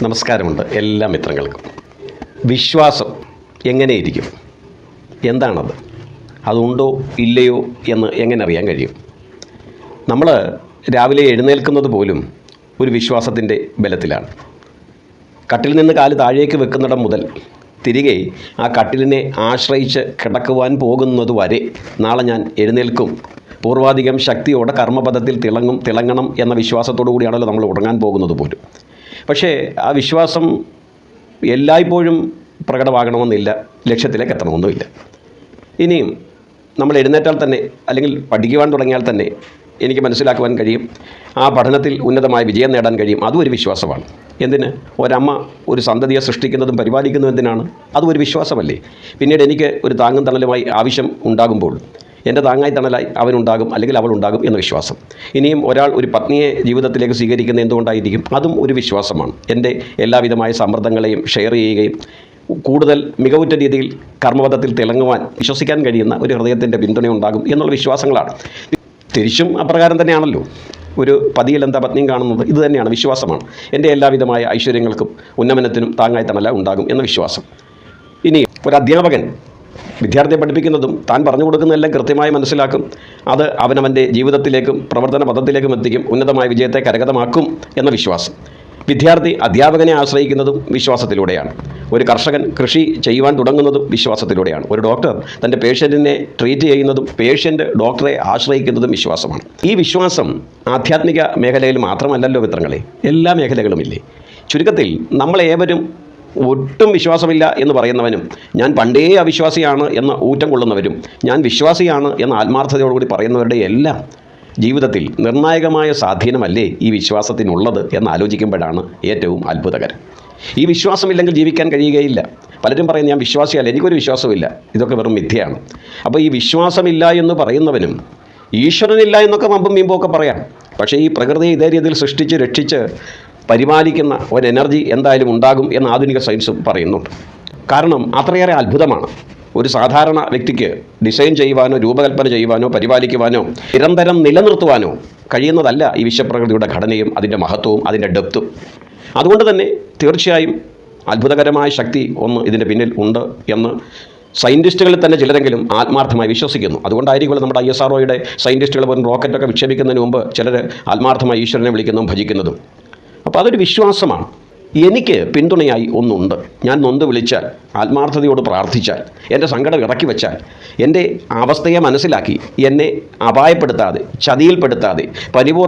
നമസ്കാരമുണ്ട് എല്ലാ മിത്രങ്ങൾക്കും. വിശ്വാസം എങ്ങനെയിരിക്കും? എന്താണത്? അതുണ്ടോ ഇല്ലയോ എന്ന് എങ്ങനെ അറിയാൻ കഴിയും? നമ്മൾ രാവിലെ എഴുന്നേൽക്കുന്നത് പോലും ഒരു വിശ്വാസത്തിൻ്റെ ബലത്തിലാണ്. കട്ടിൽ നിന്ന് കാല് താഴേക്ക് വെക്കുന്നിടം മുതൽ തിരികെ ആ കട്ടിലിനെ ആശ്രയിച്ച് കിടക്കുവാൻ പോകുന്നത് വരെ നാളെ ഞാൻ എഴുന്നേൽക്കും, പൂർവാധികം ശക്തിയോടെ കർമ്മപദത്തിൽ തിളങ്ങണം എന്ന വിശ്വാസത്തോടു കൂടിയാണല്ലോ നമ്മൾ ഉറങ്ങാൻ പോകുന്നത് പോലും. പക്ഷേ ആ വിശ്വാസം എല്ലായ്പ്പോഴും പ്രകടമാകണമെന്നില്ല, ലക്ഷ്യത്തിലേക്ക് എത്തണമെന്നുമില്ല. ഇനിയും നമ്മൾ എഴുന്നേറ്റാൽ തന്നെ അല്ലെങ്കിൽ പഠിക്കുവാൻ തുടങ്ങിയാൽ തന്നെ എനിക്ക് മനസ്സിലാക്കുവാൻ കഴിയും, ആ പഠനത്തിൽ ഉന്നതമായ വിജയം നേടാൻ കഴിയും. അതും ഒരു വിശ്വാസമാണ്. എന്തിന്? ഒരമ്മ ഒരു സന്തതിയെ സൃഷ്ടിക്കുന്നതും പരിപാലിക്കുന്നതും എന്തിനാണ്? അതും ഒരു വിശ്വാസമല്ലേ? പിന്നീട് എനിക്ക് ഒരു താങ്ങും തണലുമായി ആവശ്യം ഉണ്ടാകുമ്പോൾ എൻ്റെ താങ്ങായി തണലായി അവനുണ്ടാകും അല്ലെങ്കിൽ അവളുണ്ടാകും എന്ന വിശ്വാസം. ഇനിയും ഒരാൾ ഒരു പത്നിയെ ജീവിതത്തിലേക്ക് സ്വീകരിക്കുന്നത് എന്തുകൊണ്ടായിരിക്കും? അതും ഒരു വിശ്വാസമാണ്. എൻ്റെ എല്ലാവിധമായ സമ്മർദ്ദങ്ങളെയും ഷെയർ ചെയ്യുകയും കൂടുതൽ മികവുറ്റ രീതിയിൽ കർമ്മപദത്തിൽ തിളങ്ങുവാൻ വിശ്വസിക്കാൻ കഴിയുന്ന ഒരു ഹൃദയത്തിൻ്റെ പിന്തുണ ഉണ്ടാകും എന്നുള്ള വിശ്വാസങ്ങളാണ്. തിരിച്ചും അപ്രകാരം തന്നെയാണല്ലോ ഒരു പതിയിൽ എന്താ പത്നിയും കാണുന്നത്? ഇത് തന്നെയാണ്, വിശ്വാസമാണ്. എൻ്റെ എല്ലാവിധമായ ഐശ്വര്യങ്ങൾക്കും ഉന്നമനത്തിനും താങ്ങായി തണല ഉണ്ടാകും എന്ന വിശ്വാസം. ഇനി ഒരു അധ്യാപകൻ വിദ്യാർത്ഥിയെ പഠിപ്പിക്കുന്നതും താൻ പറഞ്ഞു കൊടുക്കുന്നതെല്ലാം കൃത്യമായി മനസ്സിലാക്കും. അത് അവനവൻ്റെ ജീവിതത്തിലേക്കും പ്രവർത്തന പദത്തിലേക്കും എത്തിക്കും, ഉന്നതമായ വിജയത്തെ കരഗതമാക്കും എന്ന വിശ്വാസം. വിദ്യാർത്ഥി അധ്യാപകനെ ആശ്രയിക്കുന്നതും വിശ്വാസത്തിലൂടെയാണ്. ഒരു കർഷകൻ കൃഷി ചെയ്യുവാൻ തുടങ്ങുന്നതും വിശ്വാസത്തിലൂടെയാണ്. ഒരു ഡോക്ടർ തൻ്റെ പേഷ്യൻറ്റിനെ ട്രീറ്റ് ചെയ്യുന്നതും പേഷ്യൻ്റ് ഡോക്ടറെ ആശ്രയിക്കുന്നതും വിശ്വാസമാണ്. ഈ വിശ്വാസം ആധ്യാത്മിക മേഖലയിൽ മാത്രമല്ലല്ലോ മിത്രങ്ങളെ, എല്ലാ മേഖലകളുമില്ലേ? ചുരുക്കത്തിൽ നമ്മളേവരും ഒട്ടും വിശ്വാസമില്ല എന്ന് പറയുന്നവനും ഞാൻ പണ്ടേ അവിശ്വാസിയാണ് എന്ന ഊറ്റം കൊള്ളുന്നവരും ഞാൻ വിശ്വാസിയാണ് എന്ന ആത്മാർത്ഥതയോടുകൂടി പറയുന്നവരുടെ എല്ലാം ജീവിതത്തിൽ നിർണായകമായ സ്വാധീനമല്ലേ ഈ വിശ്വാസത്തിനുള്ളത് എന്ന് ആലോചിക്കുമ്പോഴാണ് ഏറ്റവും അത്ഭുതകരം. ഈ വിശ്വാസമില്ലെങ്കിൽ ജീവിക്കാൻ കഴിയുകയില്ല. പലരും പറയും ഞാൻ വിശ്വാസിയല്ല, എനിക്കൊരു വിശ്വാസമില്ല. ഇതൊക്കെ വെറും മിഥ്യയാണ്. അപ്പോൾ ഈ വിശ്വാസമില്ല എന്ന് പറയുന്നവനും ഈശ്വരനില്ല എന്നൊക്കെ മമ്പും മീമ്പൊക്കെ പറയാം. പക്ഷേ ഈ പ്രകൃതിയെ ഇതേ രീതിയിൽ സൃഷ്ടിച്ച് രക്ഷിച്ച് പരിപാലിക്കുന്ന ഒരു എനർജി എന്തായാലും ഉണ്ടാകും എന്ന് ആധുനിക സയൻസും പറയുന്നുണ്ട്. കാരണം അത്രയേറെ അത്ഭുതമാണ്. ഒരു സാധാരണ വ്യക്തിക്ക് ഡിസൈൻ ചെയ്യുവാനോ രൂപകൽപ്പന ചെയ്യുവാനോ പരിപാലിക്കുവാനോ നിരന്തരം നിലനിർത്തുവാനോ കഴിയുന്നതല്ല ഈ വിശ്വപ്രകൃതിയുടെ ഘടനയും അതിൻ്റെ മഹത്വവും അതിൻ്റെ ഡെപ്തും. അതുകൊണ്ട് തന്നെ തീർച്ചയായും അത്ഭുതകരമായ ശക്തി ഒന്ന് ഇതിൻ്റെ പിന്നിൽ ഉണ്ട് എന്ന് സയൻറ്റിസ്റ്റുകളിൽ തന്നെ ചിലരെങ്കിലും ആത്മാർത്ഥമായി വിശ്വസിക്കുന്നു. അതുകൊണ്ടായിരിക്കും നമ്മുടെ ISROയുടെ സയൻറ്റിസ്റ്റുകൾ പോലും റോക്കറ്റൊക്കെ വിക്ഷേപിക്കുന്നതിന് മുമ്പ് ചിലർ ആത്മാർത്ഥമായി ഈശ്വരനെ വിളിക്കുന്നതും ഭജിക്കുന്നതും. അപ്പോൾ അതൊരു വിശ്വാസമാണ്. എനിക്ക് പിന്തുണയായി ഒന്നുണ്ട്. ഞാൻ നൊന്ത് വിളിച്ചാൽ, ആത്മാർത്ഥതയോട് പ്രാർത്ഥിച്ചാൽ, എൻ്റെ സങ്കടം ഇറക്കി വെച്ചാൽ, എൻ്റെ അവസ്ഥയെ മനസ്സിലാക്കി എന്നെ അപായപ്പെടുത്താതെ ചതിയിൽപ്പെടുത്താതെ പരിപൂർണ്ണ